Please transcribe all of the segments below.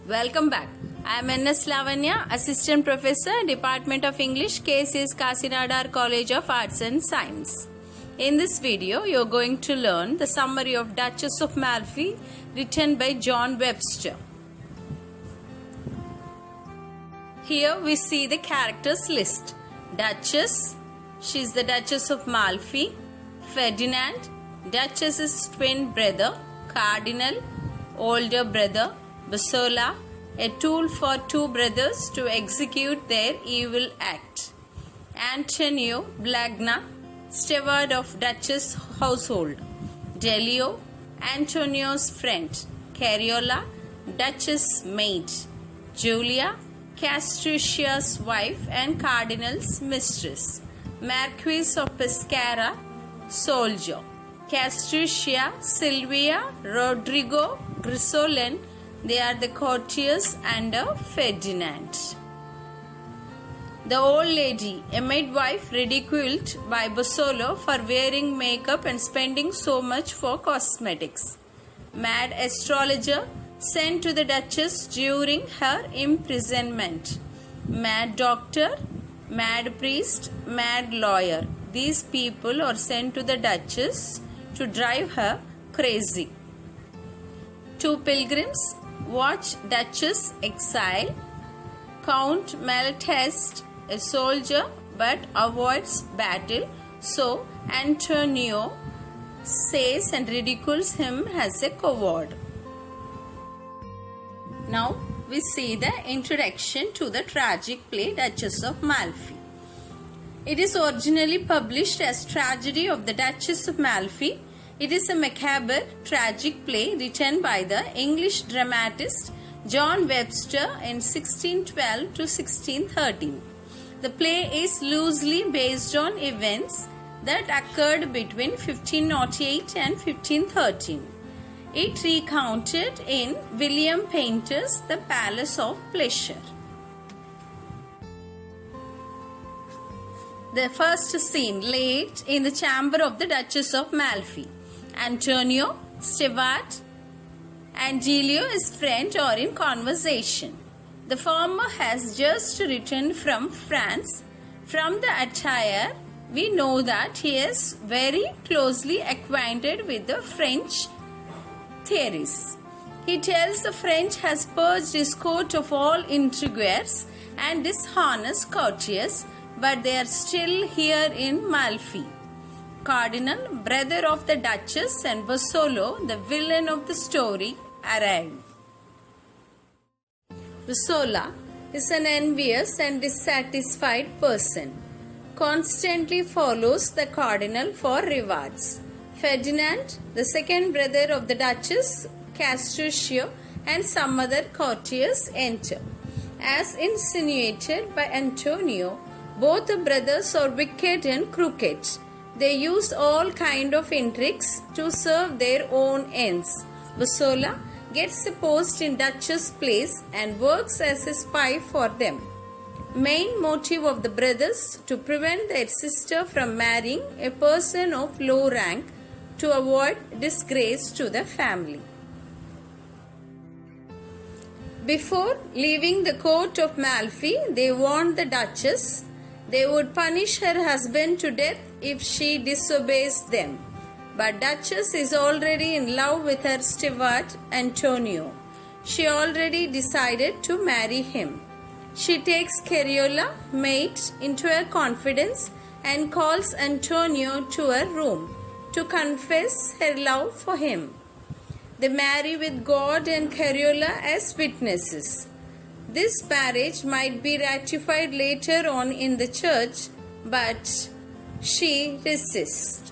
Welcome back. I am N.S. Lavanya, Assistant Professor, Department of English, KCS Kasinadar College of Arts and Science. In this video, you are going to learn the summary of Duchess of Malfi written by John Webster. Here we see the characters list. Duchess, she is the Duchess of Malfi. Ferdinand, Duchess's twin brother. Cardinal, older brother. Bassola, a tool for two brothers to execute their evil act. Antonio Blagna, steward of Duchess' household. Delio, Antonio's friend. Cariola, Duchess' maid. Julia, Castruccia's wife and Cardinal's mistress. Marquis of Pescara, soldier. Castruccia, Silvia, Rodrigo, Grisolin, they are the courtiers under Ferdinand. The old lady, a midwife ridiculed by Bossolo for wearing makeup and spending so much for cosmetics. Mad astrologer sent to the Duchess during her imprisonment. Mad doctor, mad priest, mad lawyer. These people are sent to the Duchess to drive her crazy. Two pilgrims watch Duchess exile. Count Malatest, a soldier but avoids battle, so Antonio says and ridicules him as a coward. Now we see the introduction to the tragic play Duchess of Malfi. It is originally published as Tragedy of the Duchess of Malfi. It is a macabre, tragic play written by the English dramatist John Webster in 1612 to 1613. The play is loosely based on events that occurred between 1508 and 1513. It recounted in William Paynter's The Palace of Pleasure. The first scene laid in the chamber of the Duchess of Malfi. Antonio, steward, and Giulio, his friend, are in conversation. The former has just returned from France. From the attire, we know that he is very closely acquainted with the French theories. He tells the French has purged his court of all intriguers and dishonest courtiers, but they are still here in Malfi. Cardinal, brother of the Duchess, and Bossolo, the villain of the story, arrive. Bassola is an envious and dissatisfied person. Constantly follows the cardinal for rewards. Ferdinand, the second brother of the Duchess, Castruccio, and some other courtiers enter. As insinuated by Antonio, both the brothers are wicked and crooked. They use all kind of intrigues to serve their own ends. Bassola gets a post in Duchess' place and works as a spy for them. Main motive of the brothers to prevent their sister from marrying a person of low rank to avoid disgrace to the family. Before leaving the court of Malfi, they warned the Duchess they would punish her husband to death if she disobeys them. But Duchess is already in love with her steward, Antonio. She already decided to marry him. She takes Cariola, maid, into her confidence and calls Antonio to her room to confess her love for him. They marry with God and Cariola as witnesses. This marriage might be ratified later on in the church, but she resists.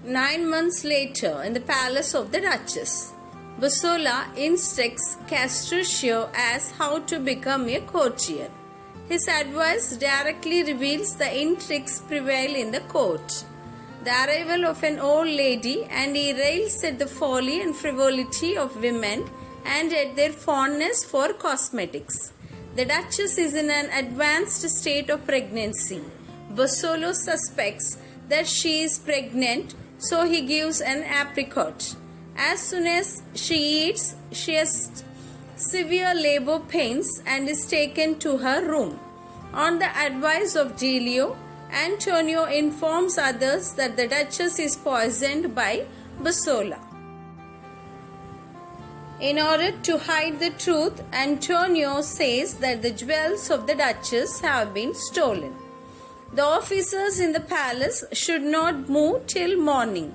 9 months later, in the palace of the Duchess, Bassola instructs Castruccio as how to become a courtier. His advice directly reveals the intrigues prevail in the court. The arrival of an old lady, and he rails at the folly and frivolity of women and at their fondness for cosmetics. The Duchess is in an advanced state of pregnancy. Bossolo suspects that she is pregnant, so he gives an apricot. As soon as she eats, she has severe labor pains and is taken to her room. On the advice of Giulio, Antonio informs others that the Duchess is poisoned by Bussola. In order to hide the truth, Antonio says that the jewels of the Duchess have been stolen. The officers in the palace should not move till morning.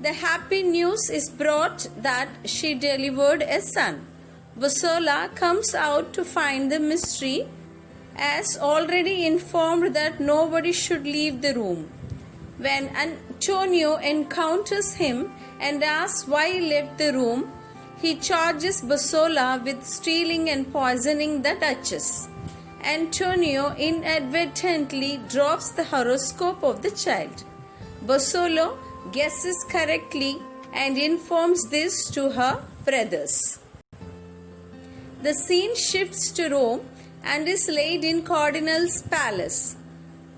The happy news is brought that she delivered a son. Bussola comes out to find the mystery, as already informed that nobody should leave the room. When Antonio encounters him and asks why he left the room, he charges Bussola with stealing and poisoning the Duchess. Antonio inadvertently drops the horoscope of the child. Bussola guesses correctly and informs this to her brothers. The scene shifts to Rome and is laid in Cardinal's palace.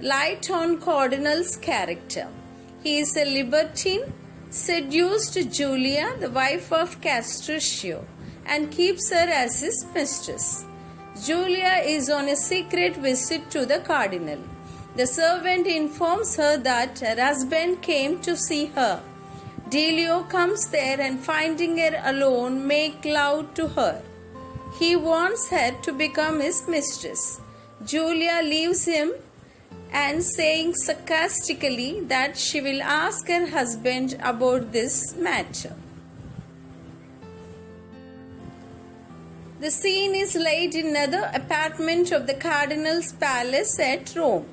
Light on Cardinal's character. He is a libertine, seduced Julia, the wife of Castruccio, and keeps her as his mistress. Julia is on a secret visit to the cardinal. The servant informs her that her husband came to see her. Giulio comes there and finding her alone, makes love to her. He wants her to become his mistress. Julia leaves him and saying sarcastically that she will ask her husband about this matter. The scene is laid in another apartment of the cardinal's palace at Rome.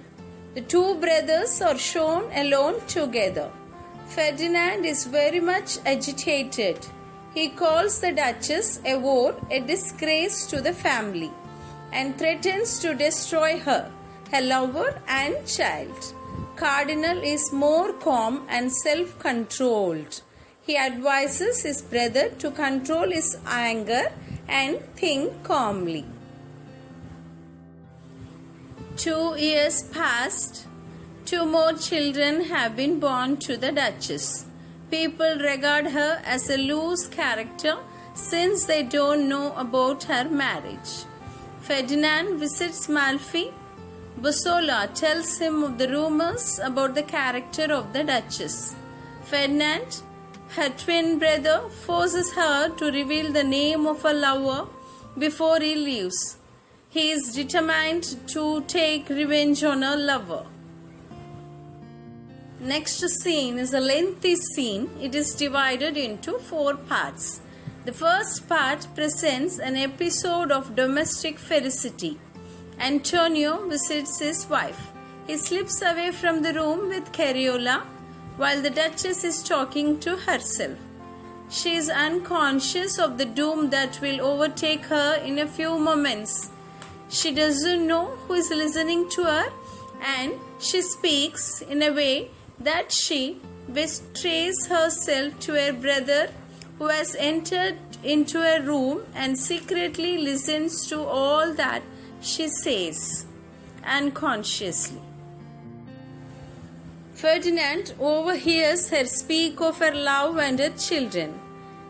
The two brothers are shown alone together. Ferdinand is very much agitated. He calls the Duchess a whore, a disgrace to the family, and threatens to destroy her lover and child. Cardinal is more calm and self-controlled. He advises his brother to control his anger and think calmly. 2 years passed. 2 more children have been born to the Duchess. People regard her as a loose character since they don't know about her marriage. Ferdinand visits Malfi. Bussola tells him of the rumors about the character of the Duchess. Ferdinand, her twin brother, forces her to reveal the name of her lover before he leaves. He is determined to take revenge on her lover. Next scene is a lengthy scene. It is divided into 4 parts. The first part presents an episode of domestic felicity. Antonio visits his wife. He slips away from the room with Cariola while the Duchess is talking to herself. She is unconscious of the doom that will overtake her in a few moments. She doesn't know who is listening to her, and she speaks in a way that she betrays herself to her brother, who has entered into a room and secretly listens to all that she says unconsciously. Ferdinand overhears her speak of her love and her children.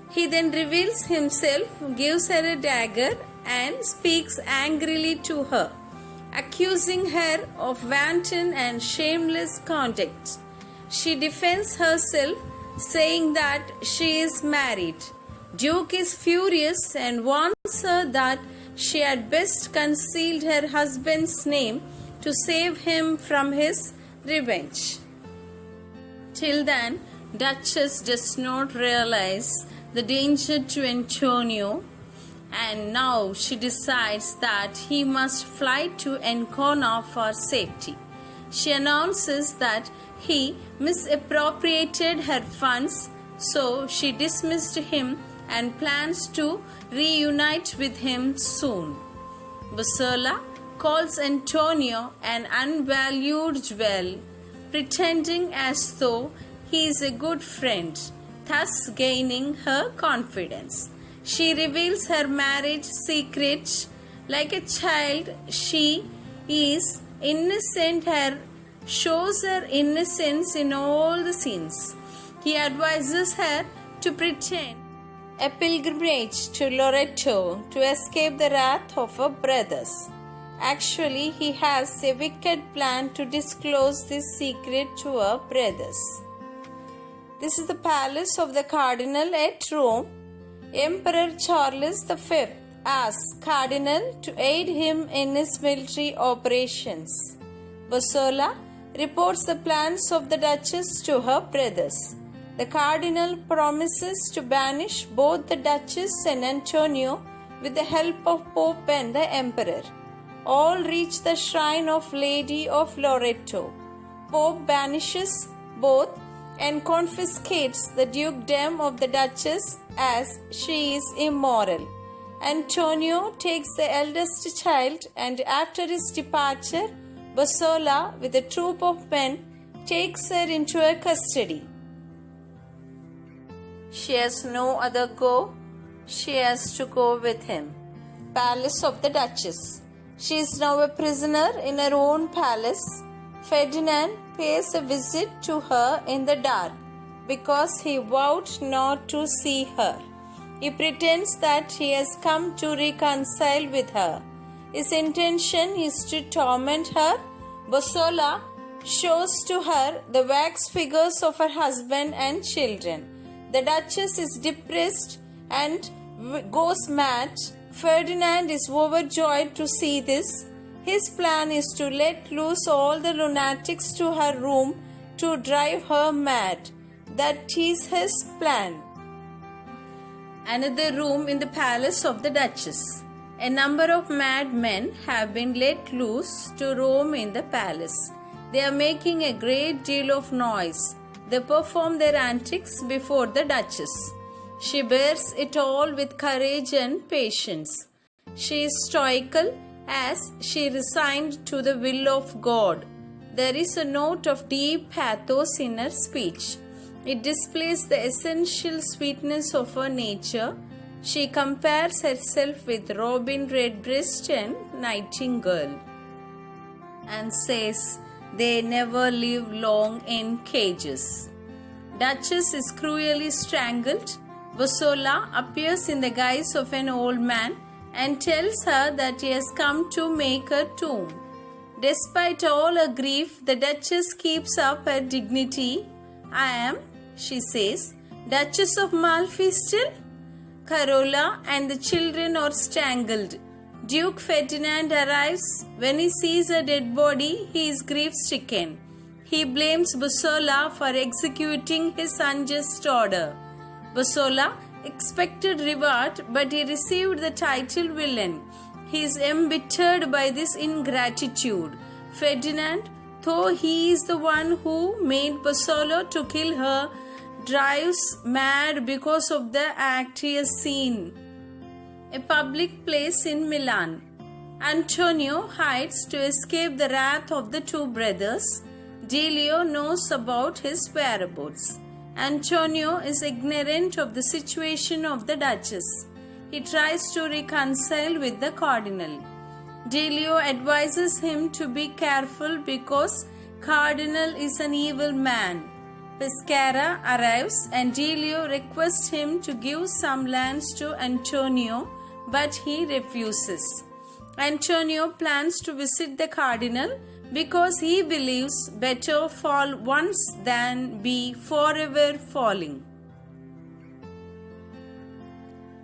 He then reveals himself, gives her a dagger, and speaks angrily to her, accusing her of wanton and shameless conduct. She defends herself, saying that she is married. Duke is furious and warns her that she had best concealed her husband's name to save him from his revenge. Till then, Duchess does not realize the danger to Antonio, and now she decides that he must fly to Ancona for safety. She announces that he misappropriated her funds, so she dismissed him and plans to reunite with him soon. Bussola calls Antonio an unvalued jewel, pretending as though he is a good friend, thus gaining her confidence. She reveals her marriage secret. Like a child, she is innocent. Shows her innocence in all the scenes. He advises her to pretend a pilgrimage to Loreto to escape the wrath of her brothers. Actually, he has a wicked plan to disclose this secret to her brothers. This is the palace of the cardinal at Rome. Emperor Charles V asks Cardinal to aid him in his military operations. Bosola reports the plans of the Duchess to her brothers. The Cardinal promises to banish both the Duchess and Antonio with the help of Pope and the Emperor. All reach the shrine of Lady of Loreto. Pope banishes both and confiscates the dukedom of the Duchess as she is immoral. Antonio takes the eldest child, and after his departure, Bosola, with a troop of men, takes her into her custody. She has no other go. She has to go with him. Palace of the Duchess. She is now a prisoner in her own palace. Ferdinand pays a visit to her in the dark because he vowed not to see her. He pretends that he has come to reconcile with her. His intention is to torment her. Bosola shows to her the wax figures of her husband and children. The Duchess is depressed and goes mad. Ferdinand is overjoyed to see this. His plan is to let loose all the lunatics to her room to drive her mad. That is his plan. Another room in the palace of the Duchess. A number of madmen have been let loose to roam in the palace. They are making a great deal of noise. They perform their antics before the Duchess. She bears it all with courage and patience. She is stoical as she resigned to the will of God. There is a note of deep pathos in her speech. It displays the essential sweetness of her nature. She compares herself with Robin Redbreast and Nightingale and says they never live long in cages. Duchess is cruelly strangled. Bosola appears in the guise of an old man and tells her that he has come to make her tomb. Despite all her grief, the Duchess keeps up her dignity. I am, she says, Duchess of Malfi still? Carola and the children are strangled. Duke Ferdinand arrives. When he sees a dead body, he is grief-stricken. He blames Bosola for executing his unjust order. Bosola expected reward, but he received the title villain. He is embittered by this ingratitude. Ferdinand, though he is the one who made Bosola to kill her, drives mad because of the act he has seen. A public place in Milan. Antonio hides to escape the wrath of the two brothers. Giulio knows about his whereabouts. Antonio is ignorant of the situation of the Duchess. He tries to reconcile with the Cardinal. Giulio advises him to be careful because Cardinal is an evil man. Pescara arrives and Giulio requests him to give some lands to Antonio, but he refuses. Antonio plans to visit the Cardinal because he believes better fall once than be forever falling.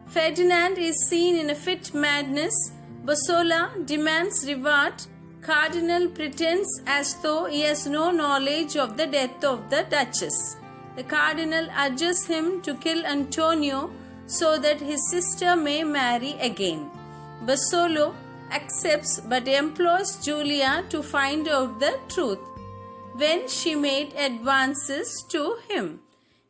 Ferdinand is seen in a fit madness. Bosola demands reward. Cardinal pretends as though he has no knowledge of the death of the Duchess. The Cardinal urges him to kill Antonio so that his sister may marry again. Bosola accepts but employs Giulia to find out the truth. When she made advances to him,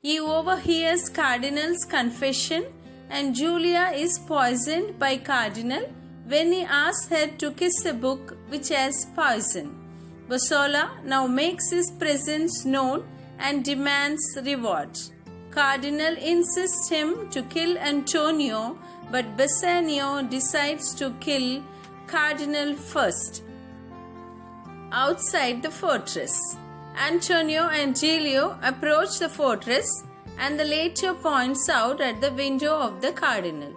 he overhears Cardinal's confession and Giulia is poisoned by Cardinal when he asks her to kiss a book which has poison. Bosola now makes his presence known and demands reward. Cardinal insists him to kill Antonio, but Bassanio decides to kill Cardinal first. Outside the fortress, Antonio and Giulio approach the fortress. and the latter points out at the window of the cardinal.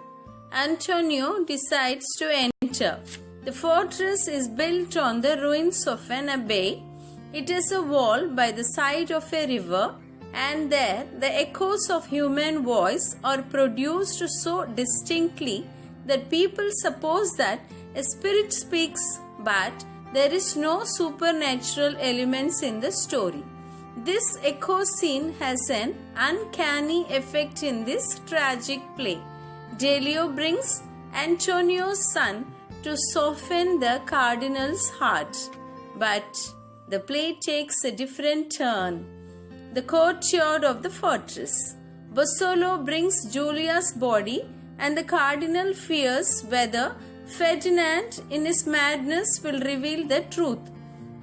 Antonio decides to enter. The fortress is built on the ruins of an abbey. It is a wall by the side of a river, and there the echoes of human voice are produced so distinctly that people suppose that a spirit speaks, but there is no supernatural elements in the story. This echo scene has an uncanny effect in this tragic play. Delio brings Antonio's son to soften the cardinal's heart, but the play takes a different turn. The courtyard of the fortress. Bossolo brings Julia's body, and the cardinal fears whether Ferdinand in his madness will reveal the truth.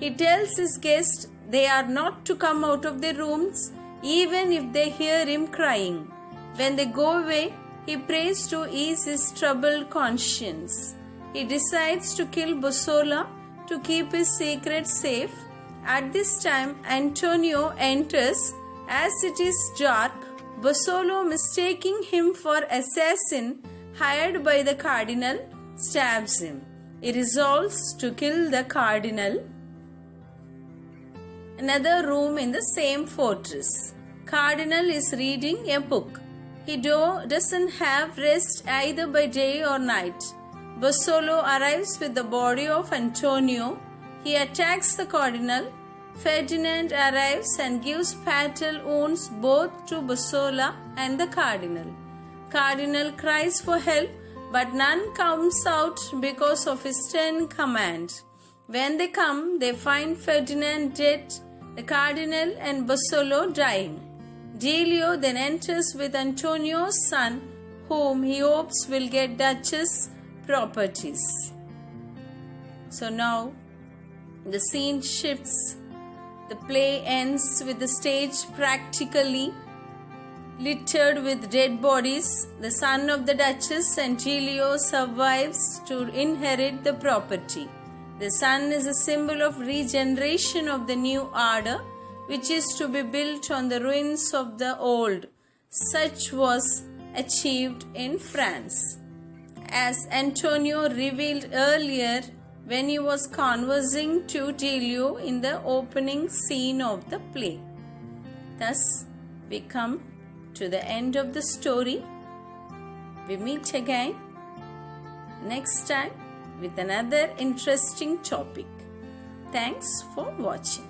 He tells his guests they are not to come out of their rooms even if they hear him crying. When they go away, he prays to ease his troubled conscience. He decides to kill Bosola to keep his secret safe. At this time, Antonio enters. As it is dark, Bossolo, mistaking him for assassin hired by the cardinal, stabs him. He resolves to kill the cardinal. Another room in the same fortress. Cardinal is reading a book. He doesn't have rest either by day or night. Bossolo arrives with the body of Antonio. He attacks the cardinal. Ferdinand arrives and gives fatal wounds both to Bossola and the cardinal. Cardinal cries for help, but none comes out because of his stern command. When they come, they find Ferdinand dead, the cardinal and Bossolo dying. Delio then enters with Antonio's son, whom he hopes will get Duchess properties. So now the scene shifts. The play ends with the stage practically littered with dead bodies. The son of the Duchess and Giulio survives to inherit the property. The son is a symbol of regeneration of the new order, which is to be built on the ruins of the old. Such was achieved in France. As Antonio revealed earlier when he was conversing to Delio in the opening scene of the play. Thus, we come to the end of the story. We meet again next time with another interesting topic. Thanks for watching.